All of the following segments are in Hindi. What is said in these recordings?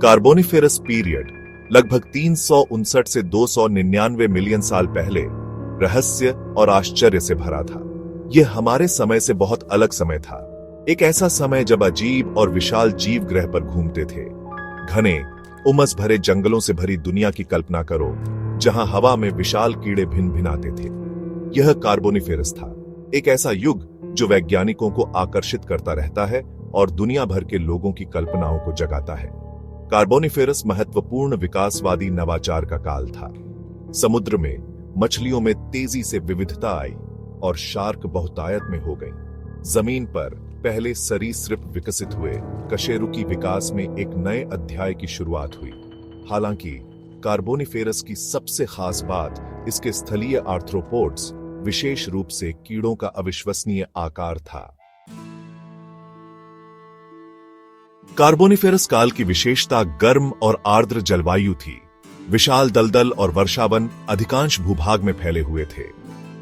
कार्बोनिफेरस पीरियड लगभग 359 से 299 मिलियन साल पहले रहस्य और आश्चर्य से भरा था। यह हमारे समय से बहुत अलग समय था, एक ऐसा समय जब अजीब और विशाल जीव ग्रह पर घूमते थे। घने उमस भरे जंगलों से भरी दुनिया की कल्पना करो, जहां हवा में विशाल कीड़े भिन भिनाते थे। यह कार्बोनिफेरस था, एक ऐसा युग जो वैज्ञानिकों को आकर्षित करता रहता है और दुनिया भर के लोगों की कल्पनाओं को जगाता है। कार्बोनिफेरस महत्वपूर्ण विकासवादी नवाचार का काल था। समुद्र में मछलियों में तेजी से विविधता आई और शार्क बहुतायत में हो गई। जमीन पर पहले सरीसृप विकसित हुए, कशेरुकी विकास में एक नए अध्याय की शुरुआत हुई। हालांकि कार्बोनिफेरस की सबसे खास बात इसके स्थलीय आर्थ्रोपोड्स, विशेष रूप से कीड़ों का अविश्वसनीय आकार था। कार्बोनिफेरस काल की विशेषता गर्म और आर्द्र जलवायु थी। विशाल दलदल और वर्षावन अधिकांश भूभाग में फैले हुए थे।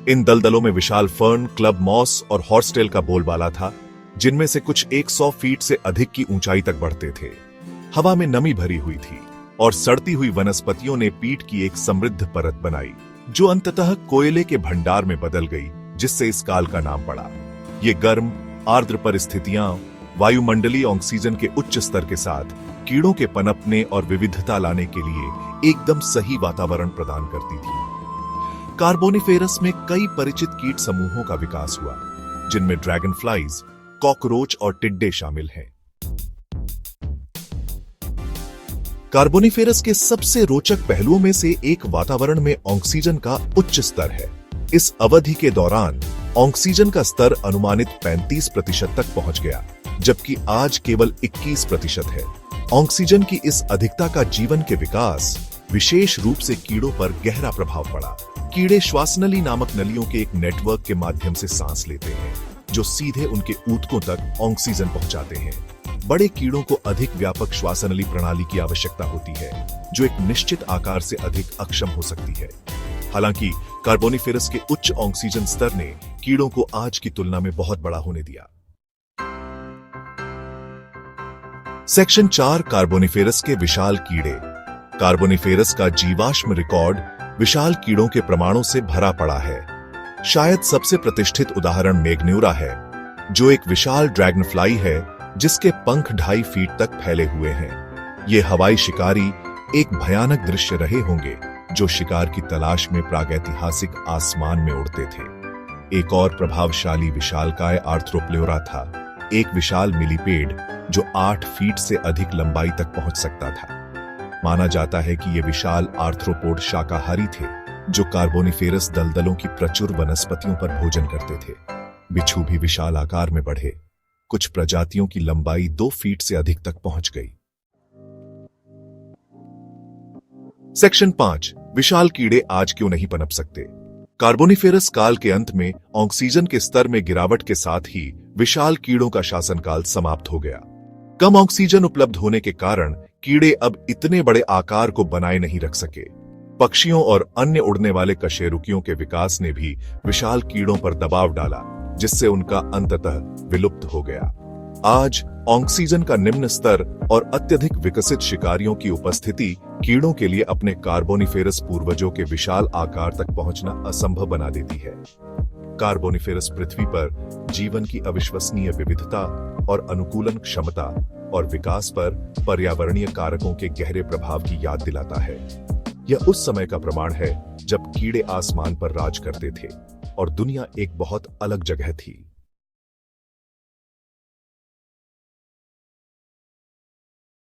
इन दलदलों में विशाल फर्न, क्लब मॉस और हॉर्सटेल का बोलबाला था, जिनमें से कुछ 100 फीट से अधिक की ऊंचाई तक बढ़ते थे। हवा में नमी भरी हुई थी और सड़ती हुई वनस्पतियों ने पीठ की एक समृद्ध परत बनाई, जो अंततः कोयले के भंडार में बदल गई, जिससे इस काल का नाम पड़ा। ये गर्म, आर्द्र परिस्थितियां वायुमंडलीय ऑक्सीजन के उच्च स्तर के साथ कीड़ों के पनपने और विविधता लाने के लिए एकदम सही वातावरण प्रदान करती थी। कार्बोनिफेरस में कई परिचित कीट समूहों का विकास हुआ, जिनमें ड्रैगन फ्लाइज, कॉकरोच और टिड्डे शामिल हैं। कार्बोनिफेरस के सबसे रोचक पहलुओं में से एक वातावरण में ऑक्सीजन का उच्च स्तर है। इस अवधि के दौरान ऑक्सीजन का स्तर अनुमानित 35% तक पहुंच गया, जबकि आज केवल 21% है। ऑक्सीजन की इस अधिकता का जीवन के विकास, विशेष रूप से कीड़ों पर गहरा प्रभाव पड़ा। कीड़े श्वासनली नामक नलियों के एक नेटवर्क के माध्यम से सांस लेते हैं, जो सीधे उनके ऊतकों तक ऑक्सीजन पहुंचाते हैं। बड़े कीड़ों को अधिक व्यापक श्वासनली प्रणाली की आवश्यकता होती है, जो एक निश्चित आकार से अधिक अक्षम हो सकती है। हालांकि कार्बोनिफेरस के उच्च ऑक्सीजन स्तर ने कीड़ों को आज की तुलना में बहुत बड़ा होने दिया। सेक्शन 4, कार्बोनिफेरस के विशाल कीड़े। कार्बोनिफेरस का जीवाश्म रिकॉर्ड विशाल कीड़ों के प्रमाणों से भरा पड़ा है। शायद सबसे प्रतिष्ठित उदाहरण मेगन्यूरा है, जो एक विशाल ड्रैगनफ्लाई है जिसके पंख 2.5 फीट तक फैले हुए हैं। ये हवाई शिकारी एक भयानक दृश्य रहे होंगे, जो शिकार की तलाश में प्रागैतिहासिक आसमान में उड़ते थे। एक और प्रभावशाली विशालकाय आर्थ्रोप्लेरा था, एक विशाल मिलीपेड जो 8 फीट से अधिक लंबाई तक पहुंच सकता था। माना जाता है कि ये विशाल आर्थ्रोपोड शाकाहारी थे, जो कार्बोनिफेरस दलदलों की प्रचुर वनस्पतियों पर भोजन करते थे। बिच्छू भी विशाल आकार में बढ़े, कुछ प्रजातियों की लंबाई 2 फीट से अधिक तक पहुंच गई। सेक्शन 5, विशाल कीड़े आज क्यों नहीं पनप सकते। कार्बोनिफेरस काल के अंत में ऑक्सीजन के स्तर में गिरावट के साथ ही विशाल कीड़ों का शासनकाल समाप्त हो गया। कम ऑक्सीजन उपलब्ध होने के कारण कीड़े अब इतने बड़े आकार को बनाए नहीं रख सके। पक्षियों और अन्य उड़ने वाले कशेरुकियों के विकास ने भी विशाल कीड़ों पर दबाव डाला, जिससे उनका अंततः विलुप्त हो गया। आज ऑक्सीजन का निम्न स्तर और अत्यधिक विकसित शिकारियों की उपस्थिति कीड़ों के लिए अपने कार्बोनिफेरस पूर्वजों के विशाल आकार तक पहुंचना असंभव बना देती है। कार्बोनिफेरस पृथ्वी पर जीवन की अविश्वसनीय विविधता और अनुकूलन क्षमता और विकास पर पर्यावरणीय कारकों के गहरे प्रभाव की याद दिलाता है। यह उस समय का प्रमाण है जब कीड़े आसमान पर राज करते थे और दुनिया एक बहुत अलग जगह थी।